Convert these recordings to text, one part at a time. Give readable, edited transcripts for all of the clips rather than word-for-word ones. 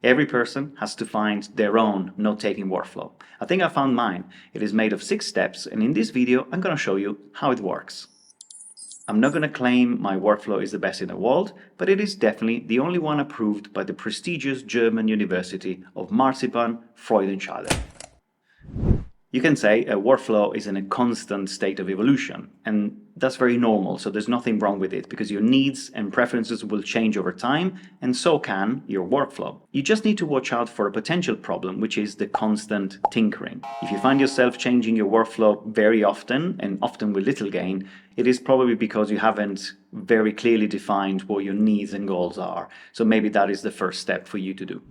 Every person has to find their own note-taking workflow. I think I found mine. It is made of 6 steps, and in this video I'm going to show you how it works. I'm not going to claim my workflow is the best in the world, but it is definitely the only one approved by the prestigious German University of Marzipan, Freudenschale. You can say a workflow is in a constant state of evolution, and that's very normal, so there's nothing wrong with it because your needs and preferences will change over time, and so can your workflow. You just need to watch out for a potential problem, which is the constant tinkering. If you find yourself changing your workflow very often, and often with little gain, it is probably because you haven't very clearly defined what your needs and goals are. So maybe that is the first step for you to do.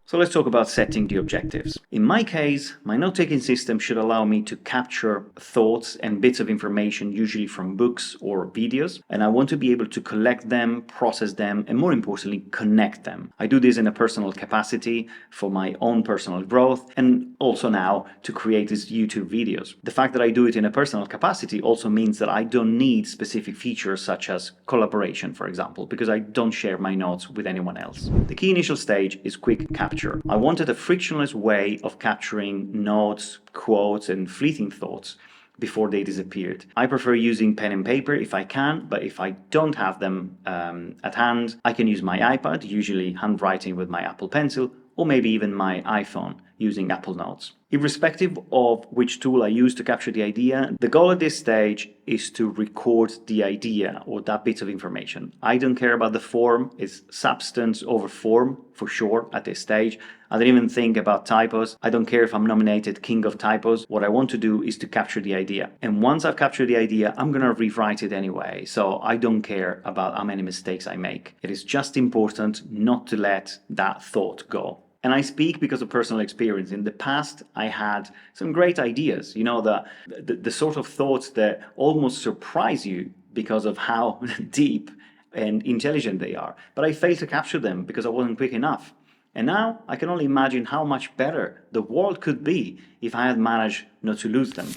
So let's talk about setting the objectives. In my case, my note-taking system should allow me to capture thoughts and bits of information, usually from books or videos, and I want to be able to collect them, process them, and more importantly, connect them. I do this in a personal capacity for my own personal growth, and also now to create these YouTube videos. The fact that I do it in a personal capacity also means that I don't need specific features such as collaboration, for example, because I don't share my notes with anyone else. The key initial stage is quick capture. I wanted a frictionless way of capturing notes, quotes, and fleeting thoughts before they disappeared. I prefer using pen and paper if I can, but if I don't have them at hand, I can use my iPad, usually handwriting with my Apple Pencil, or maybe even my iPhone using Apple Notes. Irrespective of which tool I use to capture the idea, the goal at this stage is to record the idea or that bit of information. I don't care about the form, it's substance over form for sure at this stage. I don't even think about typos. I don't care if I'm nominated King of Typos. What I want to do is to capture the idea. And once I've captured the idea, I'm gonna rewrite it anyway. So I don't care about how many mistakes I make. It is just important not to let that thought go. And I speak because of personal experience. In the past, I had some great ideas, the sort of thoughts that almost surprise you because of how deep and intelligent they are. But I failed to capture them because I wasn't quick enough. And now I can only imagine how much better the world could be if I had managed not to lose them.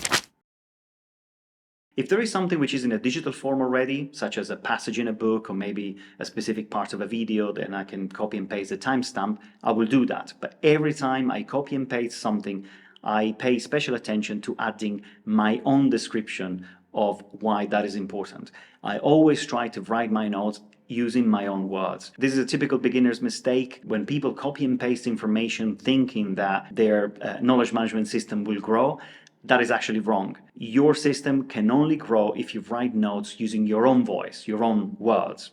If there is something which is in a digital form already, such as a passage in a book or maybe a specific part of a video, then I can copy and paste the timestamp, I will do that. But every time I copy and paste something, I pay special attention to adding my own description of why that is important. I always try to write my notes using my own words. This is a typical beginner's mistake when people copy and paste information thinking that their knowledge management system will grow. That is actually wrong. Your system can only grow if you write notes using your own voice, your own words.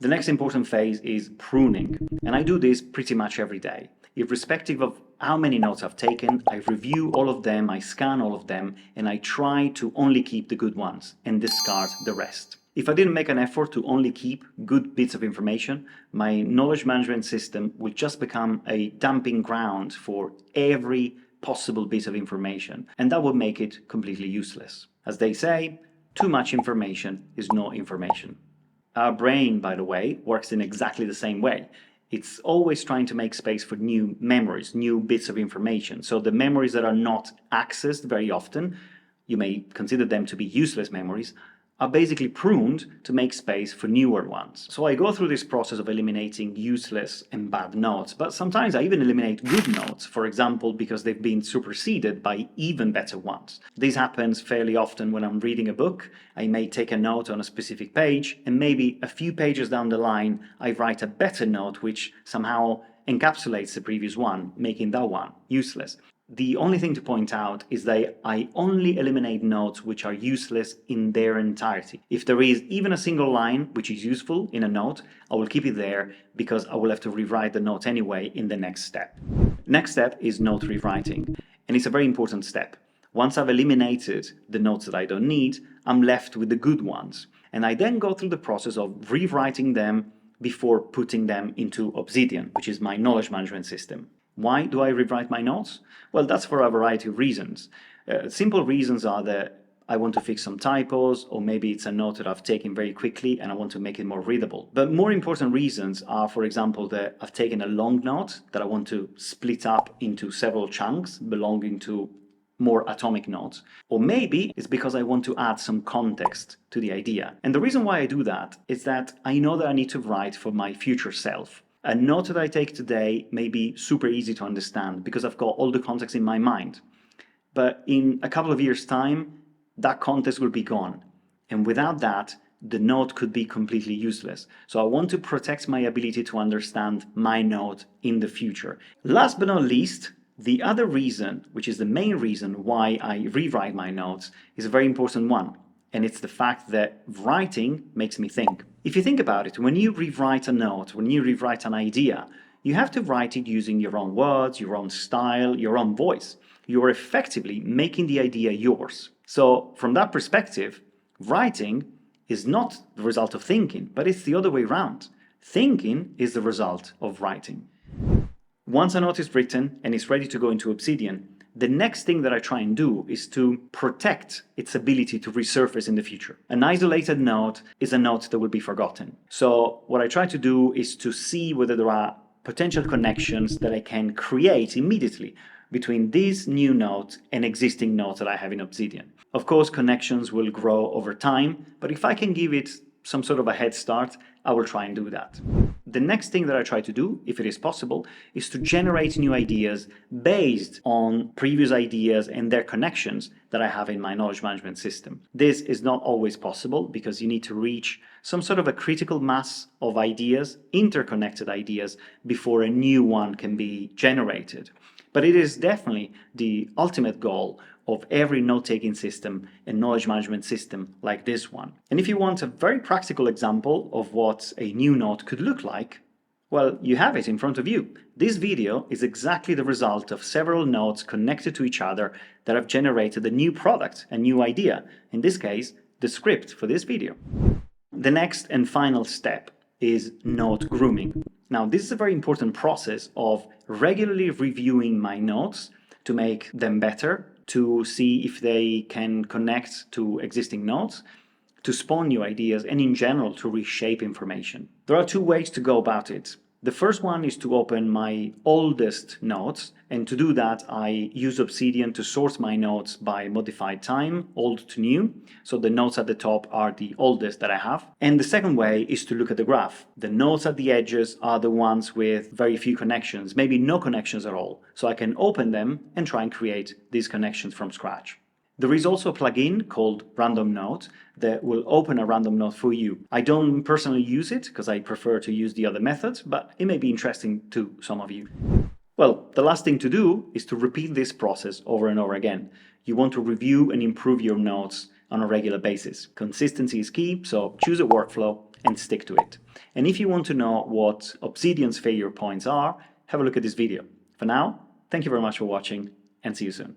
The next important phase is pruning, and I do this pretty much every day. Irrespective of how many notes I've taken, I review all of them, I scan all of them, and I try to only keep the good ones and discard the rest. If I didn't make an effort to only keep good bits of information, my knowledge management system will just become a dumping ground for every possible bit of information, and that would make it completely useless. As they say, too much information is no information. Our brain, by the way, works in exactly the same way. It's always trying to make space for new memories, new bits of information. So the memories that are not accessed very often, you may consider them to be useless memories, are basically pruned to make space for newer ones. So I go through this process of eliminating useless and bad notes, but sometimes I even eliminate good notes, for example, because they've been superseded by even better ones. This happens fairly often when I'm reading a book. I may take a note on a specific page, and maybe a few pages down the line, I write a better note which somehow encapsulates the previous one, making that one useless. The only thing to point out is that I only eliminate notes which are useless in their entirety. If there is even a single line which is useful in a note, I will keep it there because I will have to rewrite the note anyway in the next step. Next step is note rewriting, and it's a very important step. Once I've eliminated the notes that I don't need, I'm left with the good ones, and I then go through the process of rewriting them before putting them into Obsidian, which is my knowledge management system. Why do I rewrite my notes? Well, that's for a variety of reasons. Simple reasons are that I want to fix some typos, or maybe it's a note that I've taken very quickly and I want to make it more readable. But more important reasons are, for example, that I've taken a long note that I want to split up into several chunks belonging to more atomic notes. Or maybe it's because I want to add some context to the idea. And the reason why I do that is that I know that I need to write for my future self. A note that I take today may be super easy to understand because I've got all the context in my mind. But in a couple of years' time, that context will be gone. And without that, the note could be completely useless. So I want to protect my ability to understand my note in the future. Last but not least, the other reason, which is the main reason why I rewrite my notes, is a very important one. And it's the fact that writing makes me think. If you think about it, when you rewrite a note, when you rewrite an idea, you have to write it using your own words, your own style, your own voice. You're effectively making the idea yours. So from that perspective, writing is not the result of thinking, but it's the other way around. Thinking is the result of writing. Once a note is written and it's ready to go into Obsidian, the next thing that I try and do is to protect its ability to resurface in the future. An isolated note is a note that will be forgotten. So what I try to do is to see whether there are potential connections that I can create immediately between this new note and existing notes that I have in Obsidian. Of course, connections will grow over time, but if I can give it some sort of a head start, I will try and do that. The next thing that I try to do, if it is possible, is to generate new ideas based on previous ideas and their connections that I have in my knowledge management system. This is not always possible because you need to reach some sort of a critical mass of ideas, interconnected ideas, before a new one can be generated. But it is definitely the ultimate goal of every note-taking system and knowledge management system like this one. And if you want a very practical example of what a new note could look like, well, you have it in front of you. This video is exactly the result of several notes connected to each other that have generated a new product, a new idea, in this case, the script for this video. The next and final step is note grooming. Now, this is a very important process of regularly reviewing my notes to make them better, to see if they can connect to existing notes, to spawn new ideas, and in general to reshape information. There are two ways to go about it. The first one is to open my oldest notes, and to do that I use Obsidian to sort my notes by modified time, old to new, so the notes at the top are the oldest that I have. And the second way is to look at the graph. The notes at the edges are the ones with very few connections, maybe no connections at all, so I can open them and try and create these connections from scratch. There is also a plugin called Random Note that will open a random note for you. I don't personally use it because I prefer to use the other methods, but it may be interesting to some of you. Well, the last thing to do is to repeat this process over and over again. You want to review and improve your notes on a regular basis. Consistency is key, so choose a workflow and stick to it. And if you want to know what Obsidian's failure points are, have a look at this video. For now, thank you very much for watching and see you soon.